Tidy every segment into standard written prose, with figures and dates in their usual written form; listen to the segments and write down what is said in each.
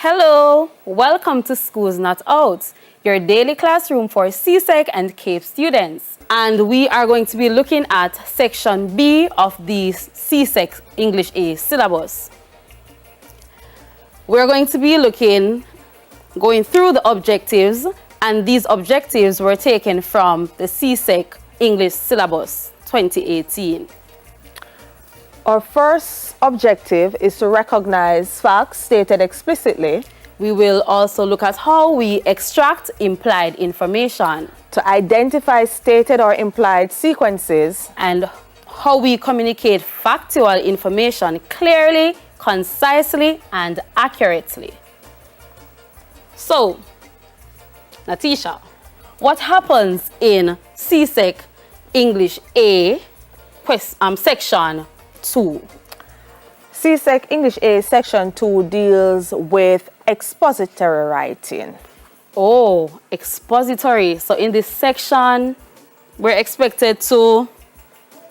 Hello, welcome to Schools Not Out, your daily classroom for CSEC and CAPE students. And we are going to be looking at Section B of the CSEC English A syllabus. We're going to be going through the objectives, and these objectives were taken from the CSEC English syllabus 2018. Our first objective is to recognize facts stated explicitly. We will also look at how we extract implied information, To identify stated or implied sequences. and how we communicate factual information clearly, concisely, and accurately. So, Natisha, what happens in CSEC English A section 2? CSEC English A Section 2 deals with expository writing. Oh, expository. So in this section, we're expected to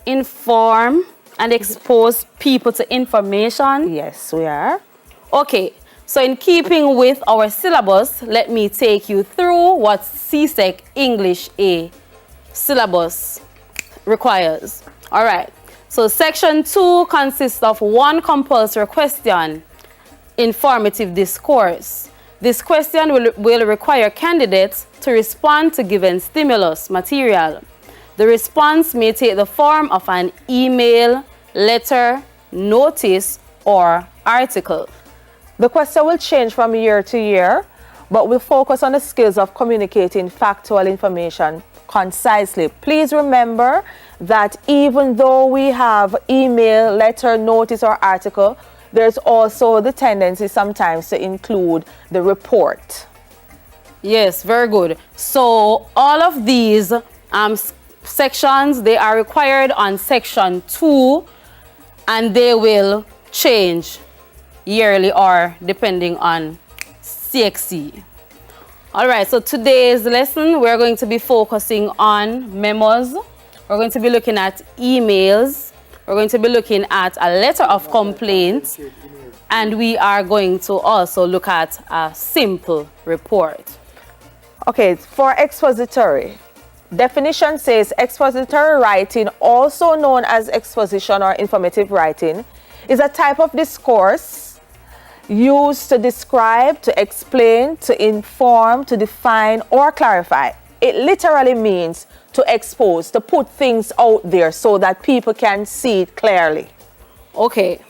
inform and expose people to information. Yes, we are. Okay, so in keeping with our syllabus, let me take you through what CSEC English A syllabus requires. All right, so Section 2 consists of one compulsory question, informative discourse. This question will require candidates to respond to given stimulus material. The response may take the form of an email, letter, notice, or article. The question will change from year to year, but will focus on the skills of communicating factual information concisely. Please remember that even though we have email, letter, notice, or article, there's also the tendency sometimes to include the report. Yes, very good. So all of these sections, they are required on Section 2, and they will change yearly or depending on CSEC. All right, so today's lesson, we're going to be focusing on memos. We're going to be looking at emails. We're going to be looking at a letter of complaint, and we are going to also look at a simple report. Okay, for expository, definition says expository writing, also known as exposition or informative writing, is a type of discourse used to describe, to explain, to inform, to define, or clarify. It literally means to expose, to put things out there so that people can see it clearly. Okay.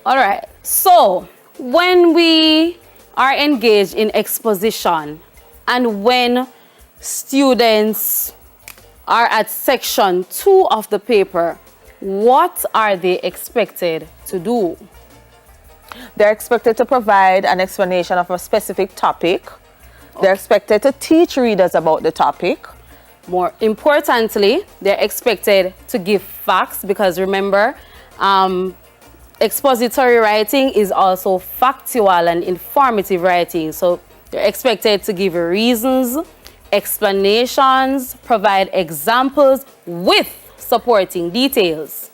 All right. So when we are engaged in exposition and when students are at Section 2 of the paper, what are they expected to do? They're expected to provide an explanation of a specific topic. They're expected to teach readers about the topic. More importantly, they're expected to give facts, because remember, expository writing is also factual and informative writing. So they're expected to give reasons, explanations, provide examples with supporting details.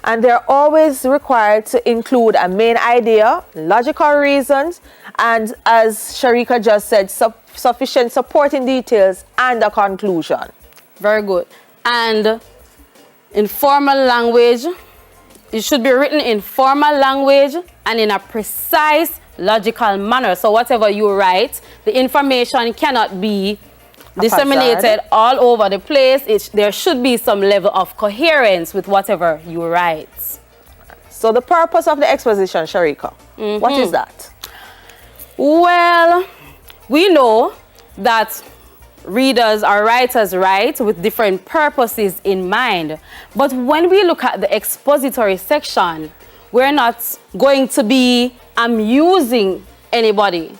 And they're always required to include a main idea, logical reasons, and as Sharika just said, sufficient supporting details and a conclusion. Very good. And in formal language, it should be written in formal language and in a precise, logical manner. So whatever you write, the information cannot be disseminated all over the place. There should be some level of coherence with whatever you write. So the purpose of the exposition, Sharika, what is that? Well, we know that readers or writers write with different purposes in mind. But when we look at the expository section, we're not going to be amusing anybody.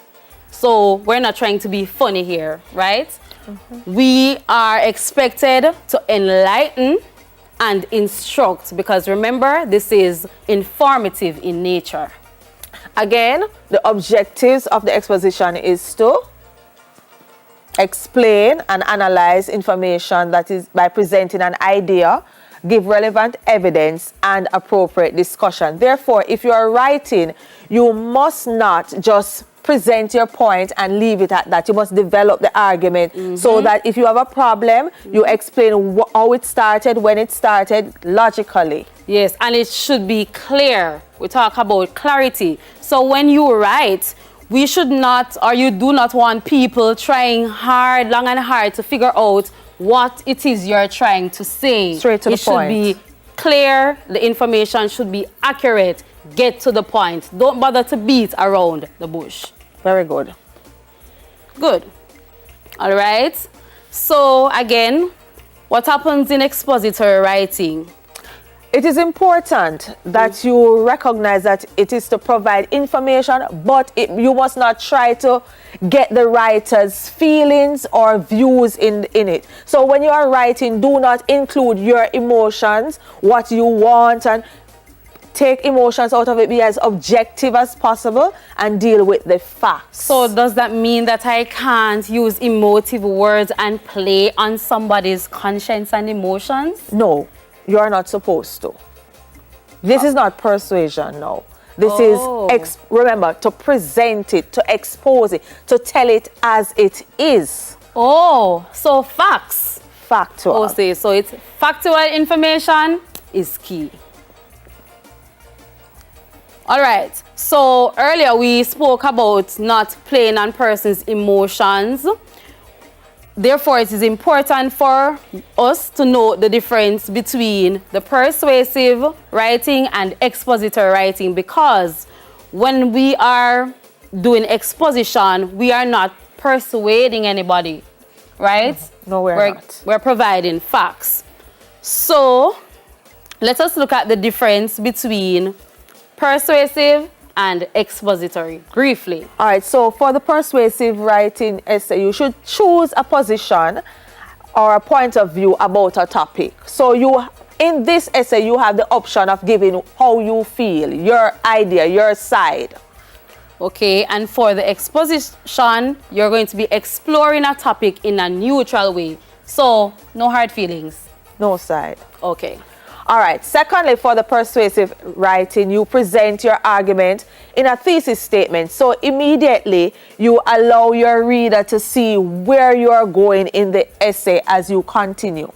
So we're not trying to be funny here, right? We are expected to enlighten and instruct, because remember, this is informative in nature. Again, the objectives of the exposition is to explain and analyze information, that is by presenting an idea, give relevant evidence and appropriate discussion. Therefore, if you are writing, you must not just present your point and leave it at that. You must develop the argument so that if you have a problem, you explain how it started, when it started, logically. Yes, and it should be clear. We talk about clarity. So when you write, we should not, or you do not want people trying hard, long and hard to figure out what it is you're trying to say. Straight to the point. It should be clear, the information should be accurate, get to the point. Don't bother to beat around the bush. Very good. Good. All right. So again, what happens in expository writing? It is important that you recognize that it is to provide information, but you must not try to get the writer's feelings or views in it. So when you are writing, do not include your emotions, what you want, and take emotions out of it. Be as objective as possible and deal with the facts. So does that mean that I can't use emotive words and play on somebody's conscience and emotions? No. You are not supposed to. This is not persuasion, no. This is, remember, to present it, to expose it, to tell it as it is. Oh, so facts. Factual. So it's factual information is key. All right. So earlier we spoke about not playing on persons' emotions. Therefore, it is important for us to know the difference between the persuasive writing and expository writing, because when we are doing exposition, we are not persuading anybody, right? No, we're not. We're providing facts. So let us look at the difference between persuasive and expository briefly. All right, so for the persuasive writing essay, you should choose a position or a point of view about a topic. So in this essay, you have the option of giving how you feel, your idea, your side. Okay, and for the exposition, you're going to be exploring a topic in a neutral way. So no hard feelings. No side. Okay. All right. Secondly, for the persuasive writing, you present your argument in a thesis statement. So immediately you allow your reader to see where you are going in the essay as you continue.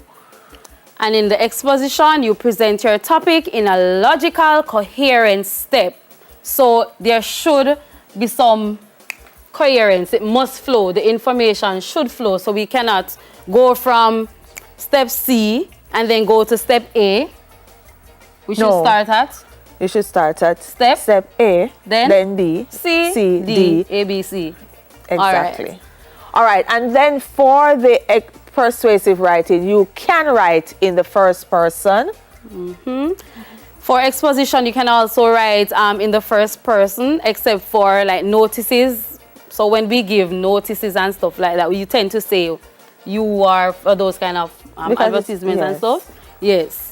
And in the exposition, you present your topic in a logical, coherent step. So there should be some coherence. It must flow. The information should flow. So we cannot go from step C and then go to step A. We should start at? You should start at step A, then B, C, D, A, B, C. Exactly. All right. And then for the persuasive writing, you can write in the first person. For exposition, you can also write in the first person, except for like notices. So when we give notices and stuff like that, you tend to say you are for those kind of advertisements and stuff. Yes.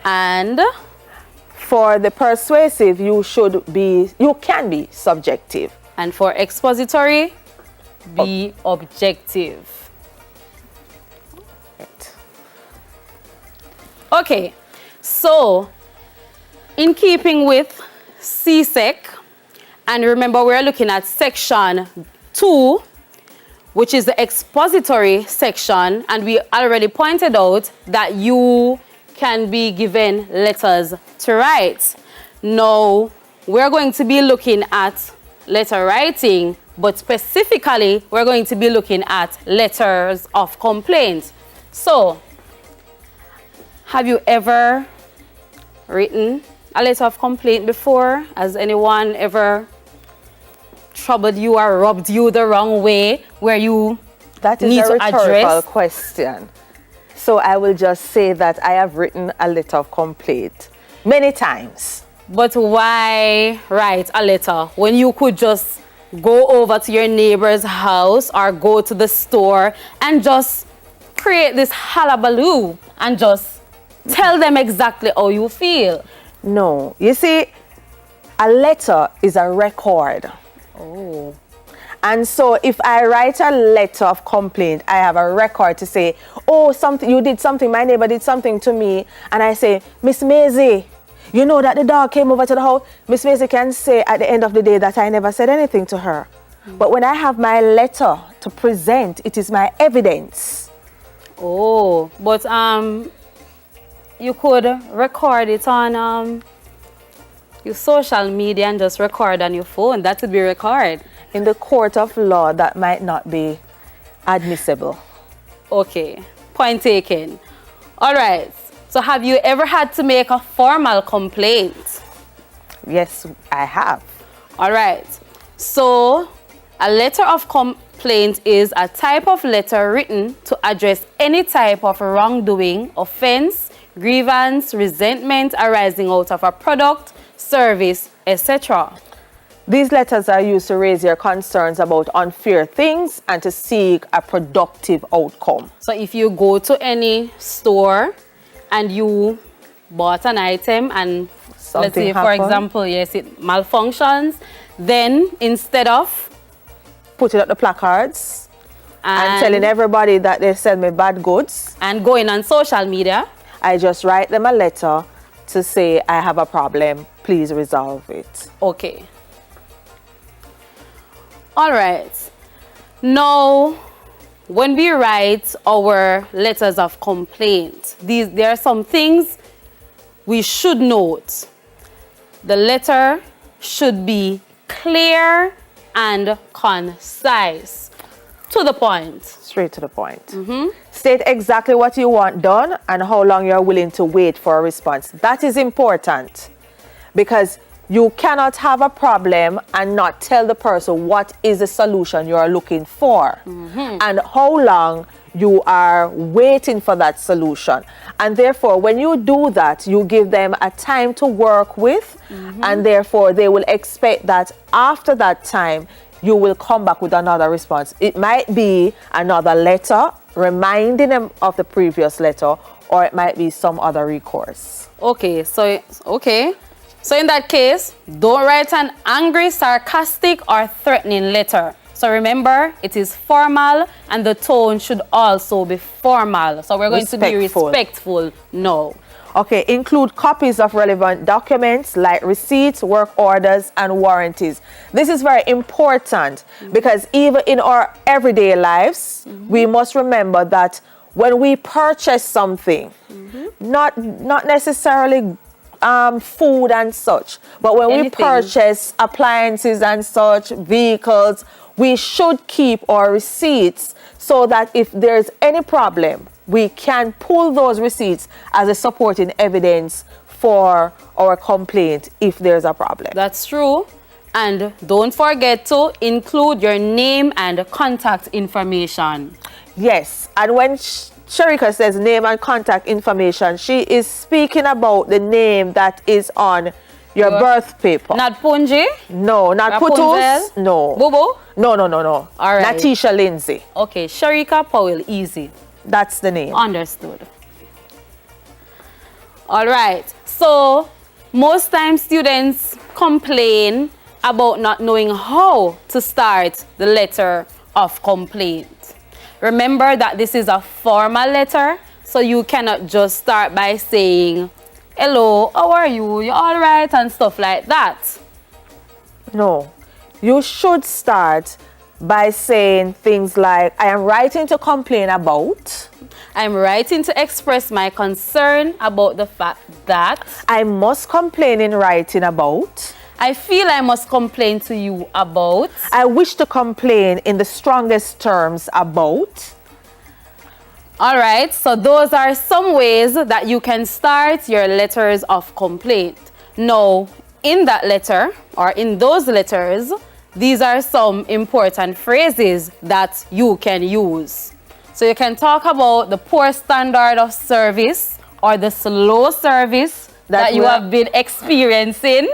And for the persuasive, you can be subjective. And for expository, be objective. Right. Okay, so in keeping with CSEC, and remember we're looking at section 2, which is the expository section, and we already pointed out that you can be given letters to write. Now, we're going to be looking at letter writing, but specifically, we're going to be looking at letters of complaint. So, have you ever written a letter of complaint before? Has anyone ever troubled you or rubbed you the wrong way where you That is need a to rhetorical address? question. So I will just say that I have written a letter of complaint many times. But why write a letter when you could just go over to your neighbor's house or go to the store and just create this hullabaloo and just tell them exactly how you feel? No. You see, a letter is a record. Oh. And so if I write a letter of complaint, I have a record to say, oh, you did something, my neighbor did something to me. And I say, Miss Maisie, you know that the dog came over to the house. Miss Maisie can say at the end of the day that I never said anything to her. But when I have my letter to present, it is my evidence. Oh, but you could record it on your social media and just record on your phone. That would be record. In the court of law, that might not be admissible. Okay, point taken. All right, so have you ever had to make a formal complaint? Yes, I have. All right, so a letter of complaint is a type of letter written to address any type of wrongdoing, offense, grievance, resentment arising out of a product, service, etc. These letters are used to raise your concerns about unfair things and to seek a productive outcome. So if you go to any store and you bought an item and let's say, for example, yes, it malfunctions, then instead of putting up the placards and telling everybody that they sell me bad goods and going on social media, I just write them a letter to say I have a problem, please resolve it. Okay. All right. Now, when we write our letters of complaint, there are some things we should note. The letter should be clear and concise. To the point. Straight to the point. State exactly what you want done and how long you're willing to wait for a response. That is important because you cannot have a problem and not tell the person what is the solution you are looking for and how long you are waiting for that solution. And therefore, when you do that, you give them a time to work with, and therefore they will expect that after that time, you will come back with another response. It might be another letter reminding them of the previous letter, or it might be some other recourse. Okay, so in that case, don't write an angry, sarcastic, or threatening letter. So remember, it is formal and the tone should also be formal. So we're going to be respectful now. Okay, include copies of relevant documents like receipts, work orders, and warranties. This is very important because even in our everyday lives, we must remember that when we purchase something, not necessarily food and such, but when we purchase appliances and such, vehicles, we should keep our receipts so that if there's any problem, we can pull those receipts as a supporting evidence for our complaint if there's a problem. That's true. And don't forget to include your name and contact information. Yes, and when Sharika says name and contact information, she is speaking about the name that is on your birth paper. Not Punji? No, not Putus. No. Bubu? No. All right. Natisha Lindsay. Okay, Sharika Powell, easy. That's the name. Understood. All right. So, most times students complain about not knowing how to start the letter of complaint. Remember that this is a formal letter, so you cannot just start by saying, hello, how are you? You all right? And stuff like that. No. You should start by saying things like, I am writing to complain about. I'm writing to express my concern about the fact that. I must complain in writing about. I feel I must complain to you about. I wish to complain in the strongest terms about. All right, so those are some ways that you can start your letters of complaint. Now, in that letter, or in those letters, these are some important phrases that you can use. So you can talk about the poor standard of service or the slow service that you have been experiencing.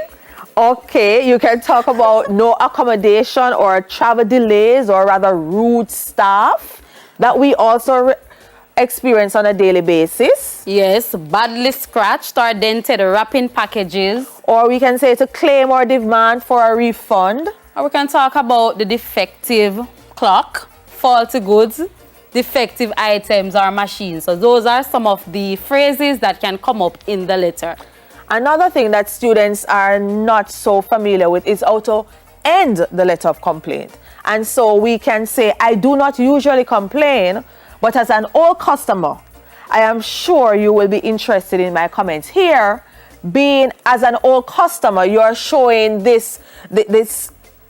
Okay, you can talk about no accommodation or travel delays or rather rude staff that we also experience on a daily basis. Yes, badly scratched or dented wrapping packages. Or we can say to claim or demand for a refund. or we can talk about the defective clock, faulty goods, defective items or machines. So those are some of the phrases that can come up in the letter. Another thing that students are not so familiar with is how to end the letter of complaint. And so we can say, I do not usually complain, but as an old customer, I am sure you will be interested in my comments here. Being as an old customer, you're showing this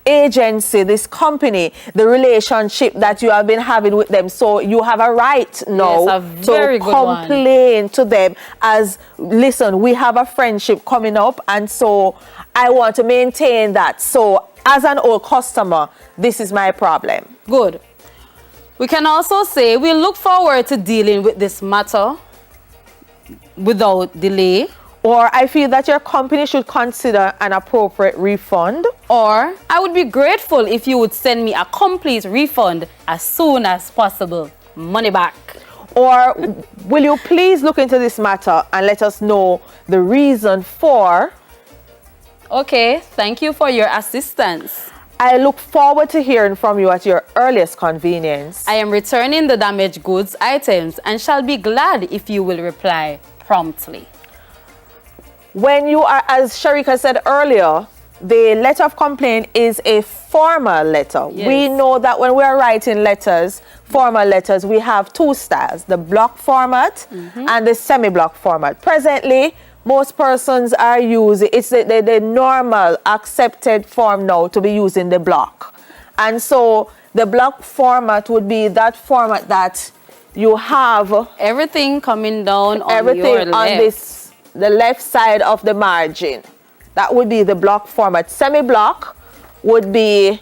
agency, this company, the relationship that you have been having with them. So you have a right now to complain to them as, listen, we have a friendship coming up, and so I want to maintain that. So as an old customer, this is my problem. Good. We can also say we look forward to dealing with this matter without delay. Or I feel that your company should consider an appropriate refund. Or I would be grateful if you would send me a complete refund as soon as possible. Money back. Or will you please look into this matter and let us know the reason for. Okay, thank you for your assistance. I look forward to hearing from you at your earliest convenience. I am returning the damaged goods items and shall be glad if you will reply promptly. When you are, as Sharika said earlier, the letter of complaint is a formal letter. Yes. We know that when we are writing letters, formal letters, we have two styles, the block format and the semi-block format. Presently, most persons are using, it's the normal accepted form now to be using the block. And so the block format would be that format that you have everything coming down on everything your left. The left side of the margin. That would be the block format. Semi-block would be,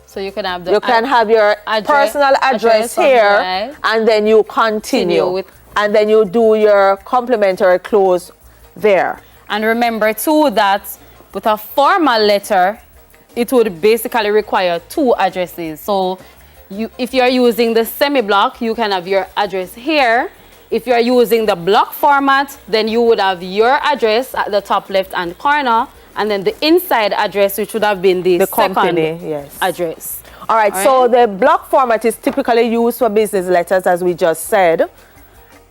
so you can have you can have your personal address here, and then you continue with, and then you do your complimentary close there. And remember too that with a formal letter, it would basically require two addresses. So if you're using the semi-block, you can have your address here. If you're using the block format, then you would have your address at the top left-hand corner, and then the inside address, which would have been the company address. All right, so the block format is typically used for business letters, as we just said.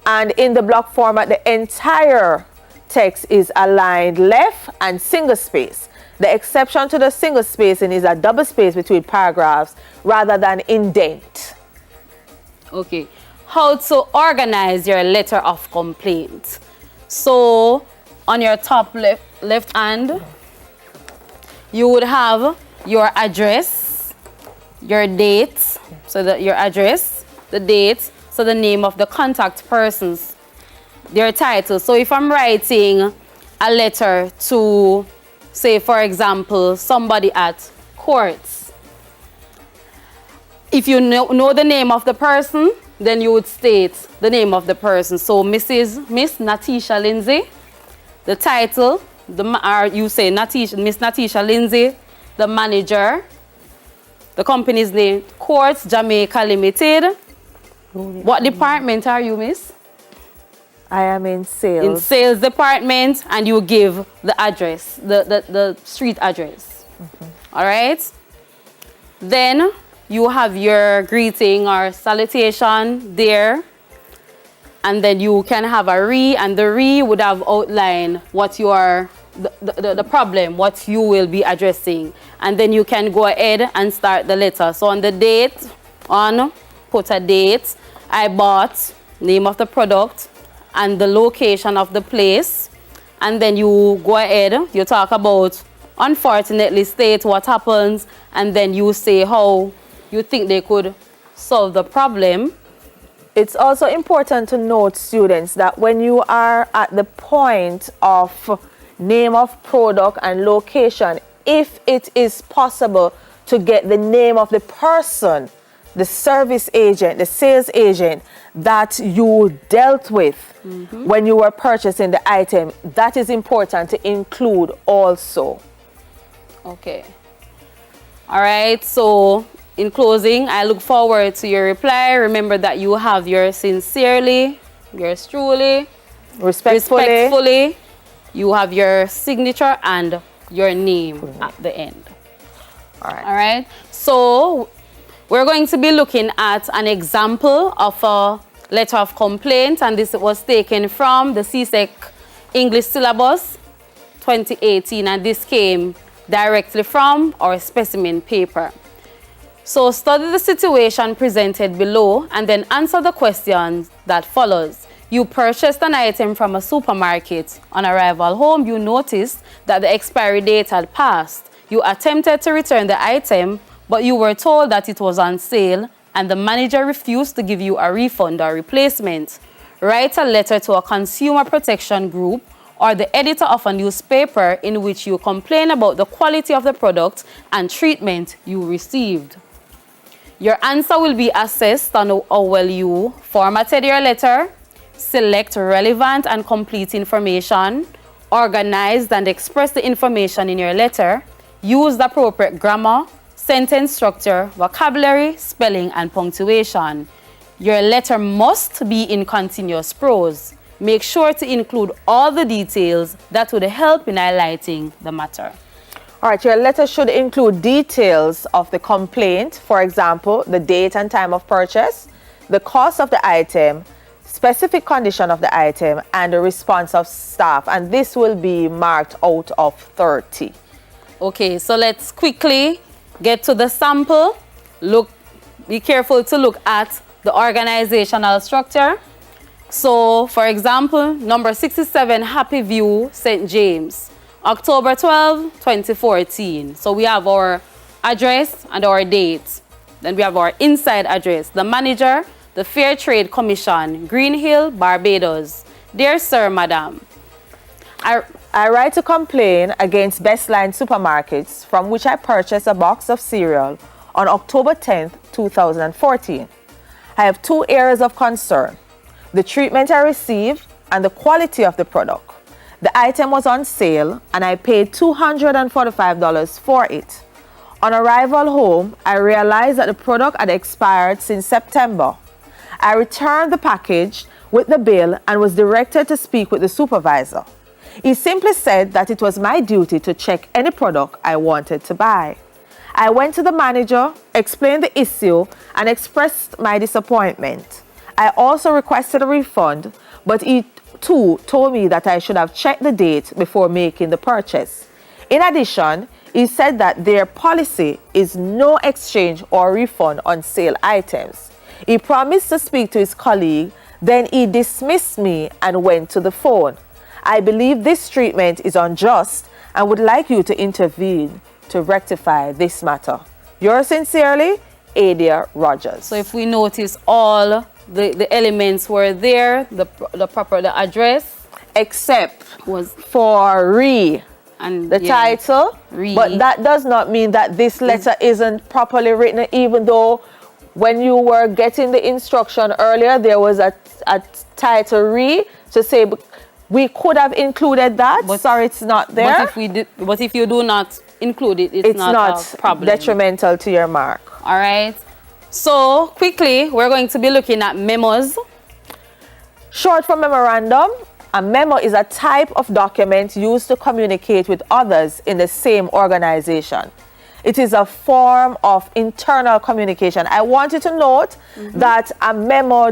And in the block format, the entire text is aligned left and single space. The exception to the single spacing is a double space between paragraphs rather than indent. Okay. How to organize your letter of complaint. So on your top left hand, you would have your address, your date, so that your address, the date, so the name of the contact persons, their title. So if I'm writing a letter to, say for example, somebody at courts, if you know the name of the person, then you would state the name of the person. So Miss Natisha Lindsay, the title, or you say Miss Natisha Lindsay, the manager, the company's name, Courts Jamaica Limited. What department are you, Miss? I am in sales. In sales department, and you give the address, the street address. All right? Then you have your greeting or salutation there, and then you can have a re, and the re would have outlined what you are, the problem, what you will be addressing, and then you can go ahead and start the letter. So on the date, put a date, I bought, name of the product, and the location of the place, and then you go ahead, you talk about, unfortunately state what happens, and then you say how you think they could solve the problem. It's also important to note, students, that when you are at the point of name of product and location, if it is possible to get the name of the person, the service agent, the sales agent that you dealt with when you were purchasing the item, that is important to include also. Okay. All right, so in closing, I look forward to your reply. Remember that you have your sincerely, yours truly, respectfully, you have your signature and your name at the end. All right. All right. So we're going to be looking at an example of a letter of complaint, and this was taken from the CSEC English syllabus 2018, and this came directly from our specimen paper. So study the situation presented below and then answer the questions that follows. You purchased an item from a supermarket. On arrival home, you noticed that the expiry date had passed. You attempted to return the item, but you were told that it was on sale and the manager refused to give you a refund or replacement. Write a letter to a consumer protection group or the editor of a newspaper in which you complain about the quality of the product and treatment you received. Your answer will be assessed on how well you formatted your letter, select relevant and complete information, organized and express the information in your letter, use the appropriate grammar, sentence structure, vocabulary, spelling, and punctuation. Your letter must be in continuous prose. Make sure to include all the details that would help in highlighting the matter. All right, your letter should include details of the complaint, for example, the date and time of purchase, the cost of the item, specific condition of the item, and the response of staff. And this will be marked out of 30. Okay, so let's quickly get to the sample. Be careful to look at the organizational structure. So, for example, number 67, Happy View, St. James. October 12, 2014. So we have our address and our date. Then we have our inside address. The manager, the Fair Trade Commission, Green Hill, Barbados. Dear Sir, Madam, I write to complain against Bestline Supermarkets, from which I purchased a box of cereal on October 10th, 2014. I have two areas of concern: the treatment I received and the quality of the product. The item was on sale and I paid $245 for it. On arrival home, I realized that the product had expired since September. I returned the package with the bill and was directed to speak with the supervisor. He simply said that it was my duty to check any product I wanted to buy. I went to the manager, explained the issue, and expressed my disappointment. I also requested a refund, but he too told me that I should have checked the date before making the purchase. In addition, he said that their policy is no exchange or refund on sale items. He promised to speak to his colleague, then he dismissed me and went to the phone. I believe this treatment is unjust and would like you to intervene to rectify this matter. Yours sincerely, Adia Rogers. so if we notice all the elements were there, the address Except was, for and the title, but that does not mean that this letter isn't properly written, even though when you were getting the instruction earlier, there was a title to say we could have included that. But sorry, it's not there. But if you do not include it, it's not a problem. Detrimental to your mark. All right. So quickly, we're going to be looking at memos. Short for memorandum, a memo is a type of document used to communicate with others in the same organization. It is a form of internal communication. I want you to note that a memo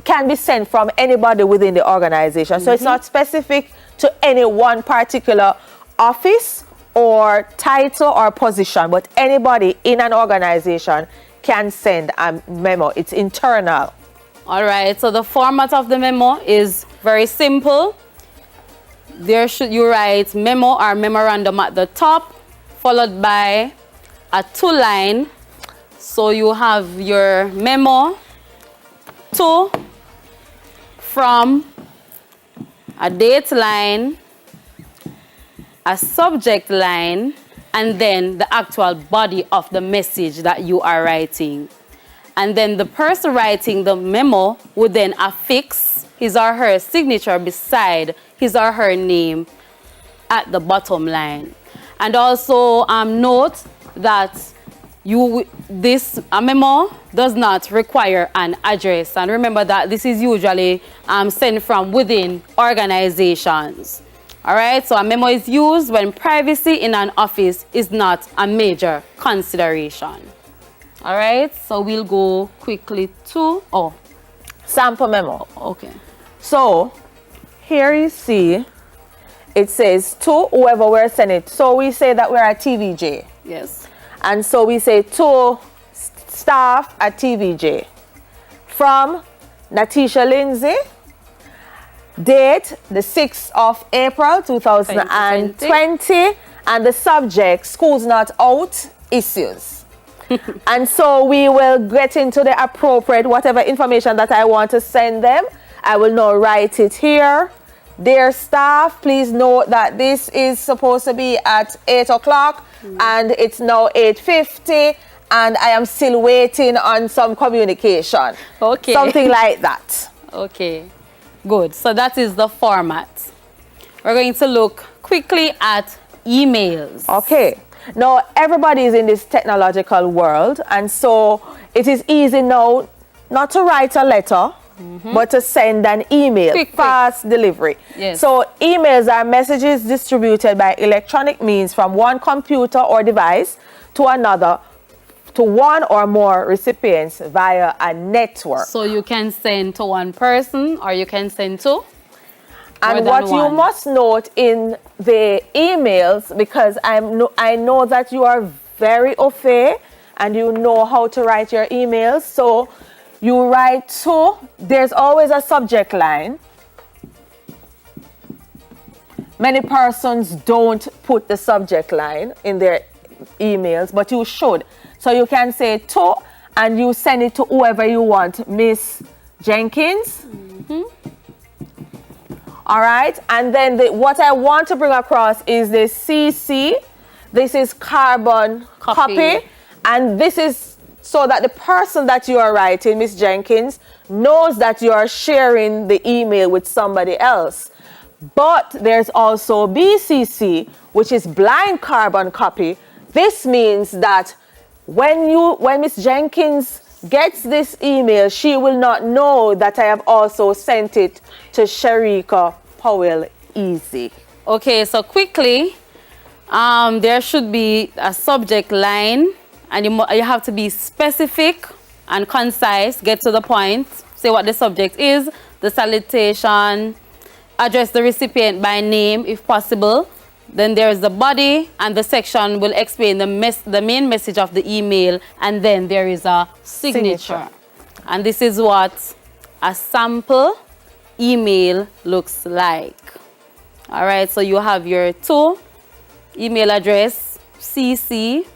can be sent from anybody within the organization. So it's not specific to any one particular office or title or position, but anybody in an organization can send a memo. It's internal. All right, so the format of the memo is very simple. You write memo or memorandum at the top, followed by a two-line. So you have your memo, to, from, a date line, a subject line, and then the actual body of the message that you are writing. And then the person writing the memo would then affix his or her signature beside his or her name at the bottom line. And also note that a memo does not require an address. And remember that this is usually sent from within organizations. All right, so a memo is used when privacy in an office is not a major consideration. All right, so we'll go quickly to, sample memo. okay. So here you see, it says to whoever we're sending it. So we say that we're at TVJ. Yes. And so we say to staff at TVJ. From Natisha Lindsay, date the 6th of April 2020, and the subject, schools not out, issues. And so we will get into the appropriate, whatever information that I want to send them. I will now write it here. Dear staff, please note that this is supposed to be at 8 o'clock and it's now 8:50 and I am still waiting on some communication. Okay. Something like that. Okay, good. So that is the format. We're going to look quickly at emails. Okay. Now, everybody is in this technological world, and so it is easy now not to write a letter, but to send an email. Fast delivery. Yes. So emails are messages distributed by electronic means from one computer or device to another, to one or more recipients via a network. So you can send to one person or you can send to and what you must note in the emails, because I know that you are very au fait and you know how to write your emails. So you write to, there's always a subject line. Many persons don't put the subject line in their emails, but you should. So you can say to, and you send it to whoever you want. Miss Jenkins. All right, and then what I want to bring across is the CC. This is carbon copy. And this is so that the person that you are writing, Miss Jenkins, knows that you are sharing the email with somebody else. But there's also BCC, which is blind carbon copy. This means that when Miss Jenkins gets this email, she will not know that I have also sent it to Sharika Powell Easy. Okay, so quickly, there should be a subject line, and you have to be specific and concise, get to the point, say what the subject is, the salutation, address the recipient by name if possible. Then there's the body, and the section will explain the main message of the email, and then there is a signature. And this is what a sample email looks like. All right, so you have your email address, CC,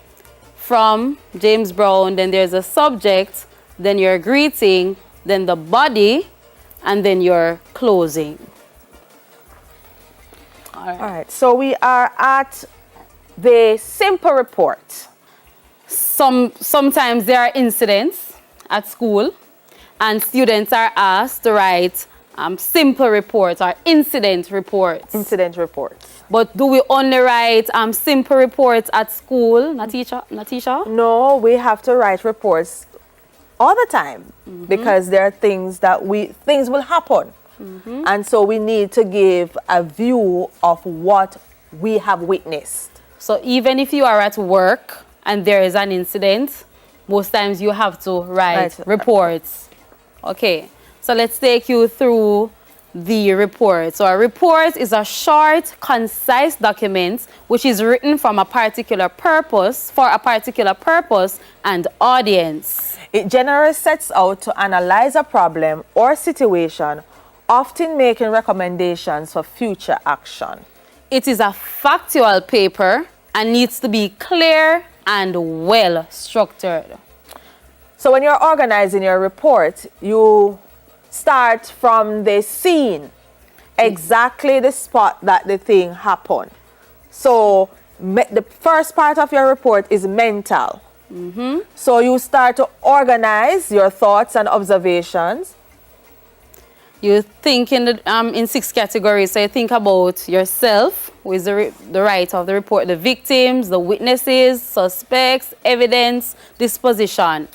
from James Brown, then there's a subject, then your greeting, then the body, and then your closing. All right, so we are at the simple report. Sometimes there are incidents at school and students are asked to write simple reports or incident reports. Incident reports. But do we only write simple reports at school, Natisha? No, we have to write reports all the time because there are things things will happen. And so we need to give a view of what we have witnessed. So even if you are at work and there is an incident, most times you have to write reports. Okay, so let's take you through the report. So a report is a short, concise document which is written from a particular purpose, for a particular purpose and audience. It generally sets out to analyze a problem or situation, often making recommendations for future action. It is a factual paper and needs to be clear and well structured. So when you're organizing your report, you start from the scene, exactly the spot that the thing happened. So the first part of your report is mental. So you start to organize your thoughts and observations. You think in 6 categories. So you think about yourself, who is the writer of the report, the victims, the witnesses, suspects, evidence, disposition.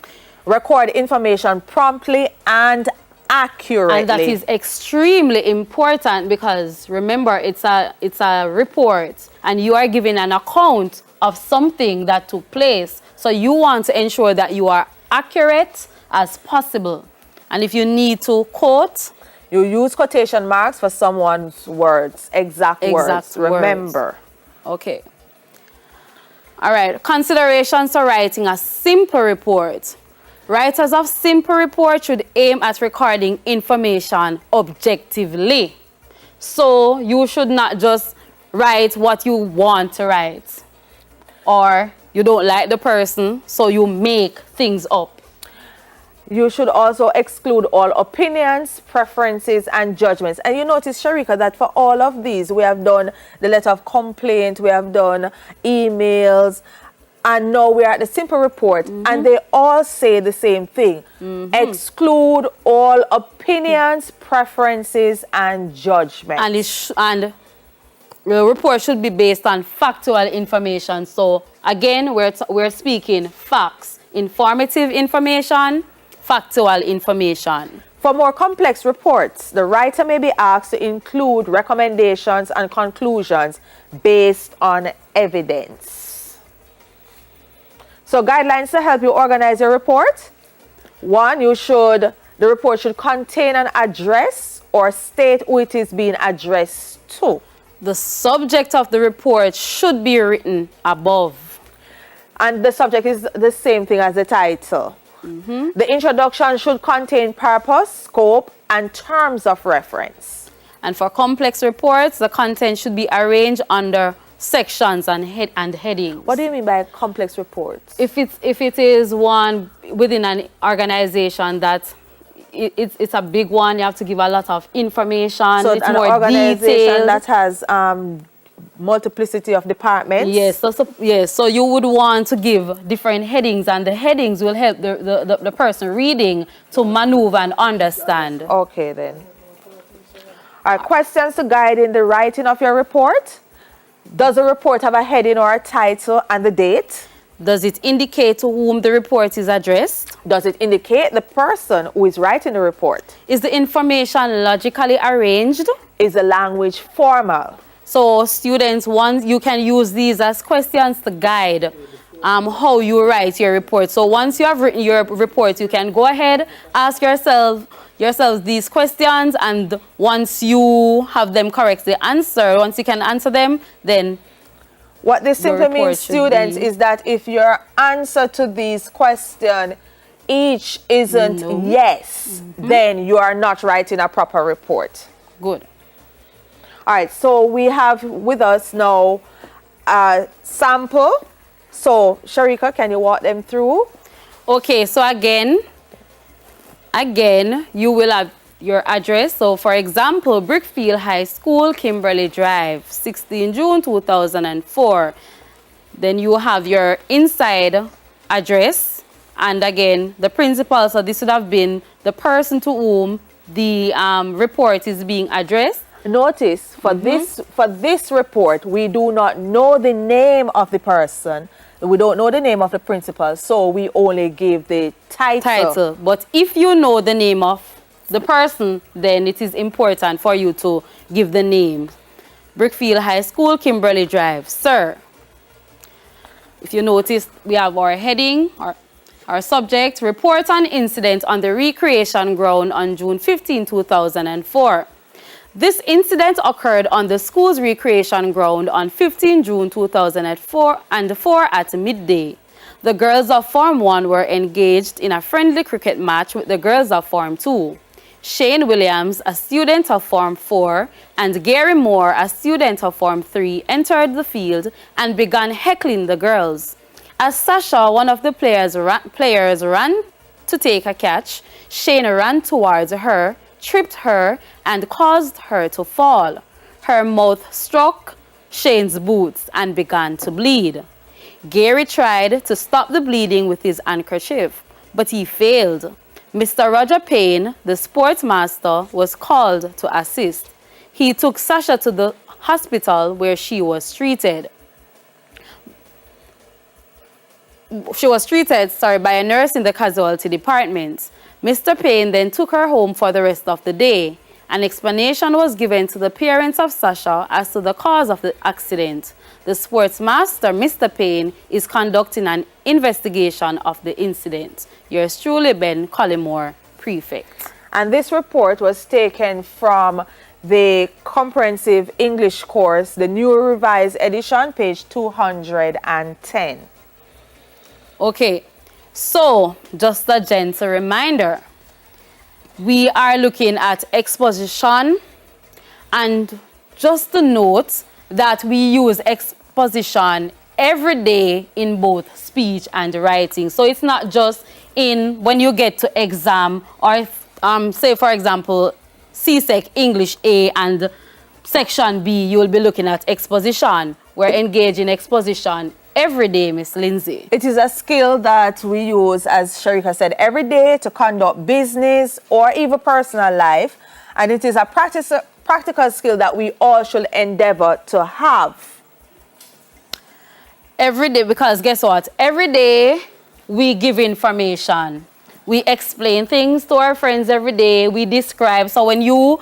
Record information promptly and accurately. And that is extremely important because remember, it's a report and you are giving an account of something that took place. So you want to ensure that you are accurate as possible. And if you need to quote, you use quotation marks for someone's words, exact words. Remember. Okay. All right. Considerations for writing a simple report. Writers of simple report should aim at recording information objectively. So you should not just write what you want to write. Or you don't like the person, so you make things up. You should also exclude all opinions, preferences, and judgments. And you notice, Sharika, that for all of these, we have done the letter of complaint, we have done emails, and now we are at the simple report, and they all say the same thing. Exclude all opinions, preferences, and judgments. And the report should be based on factual information. So again, we're speaking facts, informative information, factual information. For more complex reports, the writer may be asked to include recommendations and conclusions based on evidence. So guidelines to help you organize your report. One, the report should contain an address or state who it is being addressed to. The subject of the report should be written above. And the subject is the same thing as the title. The introduction should contain purpose, scope, and terms of reference. And for complex reports, the content should be arranged under sections and headings. What do you mean by complex reports? If it is one within an organization that it's a big one, you have to give a lot of information. So it's an more organization detailed. that has multiplicity of departments. Yes, so you would want to give different headings, and the headings will help the person reading to maneuver and understand. Okay then. All right, questions to guide in the writing of your report. Does the report have a heading or a title and the date? Does it indicate to whom the report is addressed? Does it indicate the person who is writing the report? Is the information logically arranged? Is the language formal? So students, you can use these as questions to guide how you write your report. So once you have written your report, you can go ahead, ask yourselves these questions, and once you have them correctly answered, once you can answer them, then what this simply means, students, is that if your answer to these questions each isn't yes, then you are not writing a proper report. Good. All right, so we have with us now a sample. So, Sharika, can you walk them through? Okay, so again, you will have your address. So, for example, Brickfield High School, Kimberly Drive, 16 June 2004. Then you have your inside address. And again, the principal. So, this would have been the person to whom the report is being addressed. Notice, for this report, we do not know the name of the person. We don't know the name of the principal, so we only give the title. But if you know the name of the person, then it is important for you to give the name. Brickfield High School, Kimberly Drive. Sir, if you notice, we have our heading, our subject, report on incident on the recreation ground on June 15, 2004. This incident occurred on the school's recreation ground on 15 June 2004 at midday. The girls of Form 1 were engaged in a friendly cricket match with the girls of Form 2. Shane Williams, a student of Form 4, and Gary Moore, a student of Form 3, entered the field and began heckling the girls. As Sasha, one of the players ran to take a catch, Shane ran towards her, tripped her, and caused her to fall. Her mouth struck Shane's boots and began to bleed. Gary tried to stop the bleeding with his handkerchief, but he failed. Mr. Roger Payne, the sportsmaster, was called to assist. He took Sasha to the hospital where she was treated. By a nurse in the casualty department. Mr. Payne then took her home for the rest of the day. An explanation was given to the parents of Sasha as to the cause of the accident. The sportsmaster, Mr. Payne, is conducting an investigation of the incident. Yours truly, Ben Collymore, Prefect. And this report was taken from the Comprehensive English course, the New Revised Edition, page 210. Okay, so just a gentle reminder. We are looking at exposition, and just to note that we use exposition every day in both speech and writing. So it's not just in when you get to exam or say for example CSEC English A and section B, you will be looking at exposition. We're engaged in exposition every day, Miss Lindsay. It is a skill that we use, as Sharika said, every day to conduct business or even personal life. And it is a practical skill that we all should endeavor to have. Every day, because guess what? Every day we give information. We explain things to our friends every day. We describe. So when you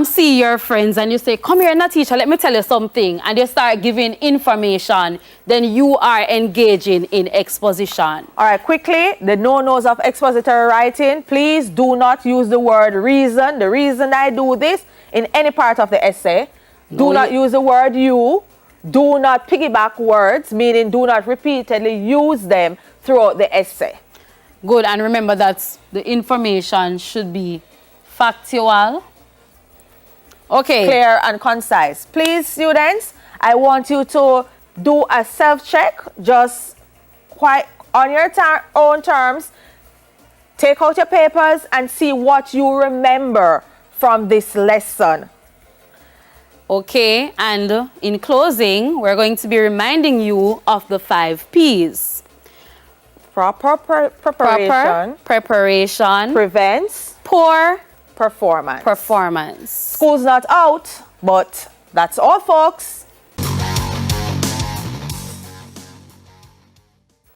see your friends and you say, come here, now teacher, let me tell you something, and you start giving information, then you are engaging in exposition. All right, quickly, the no-nos of expository writing. Please do not use the word reason. The reason I do this in any part of the essay. Do not use the word you. Do not piggyback words, meaning do not repeatedly use them throughout the essay. Good, and remember that the information should be factual. Okay. Clear and concise. Please, students, I want you to do a self-check, just quite on your own terms. Take out your papers and see what you remember from this lesson. Okay, and in closing, we're going to be reminding you of the 5 P's. Proper preparation. Prevents poor performance. performance. School's not out, but that's all, folks.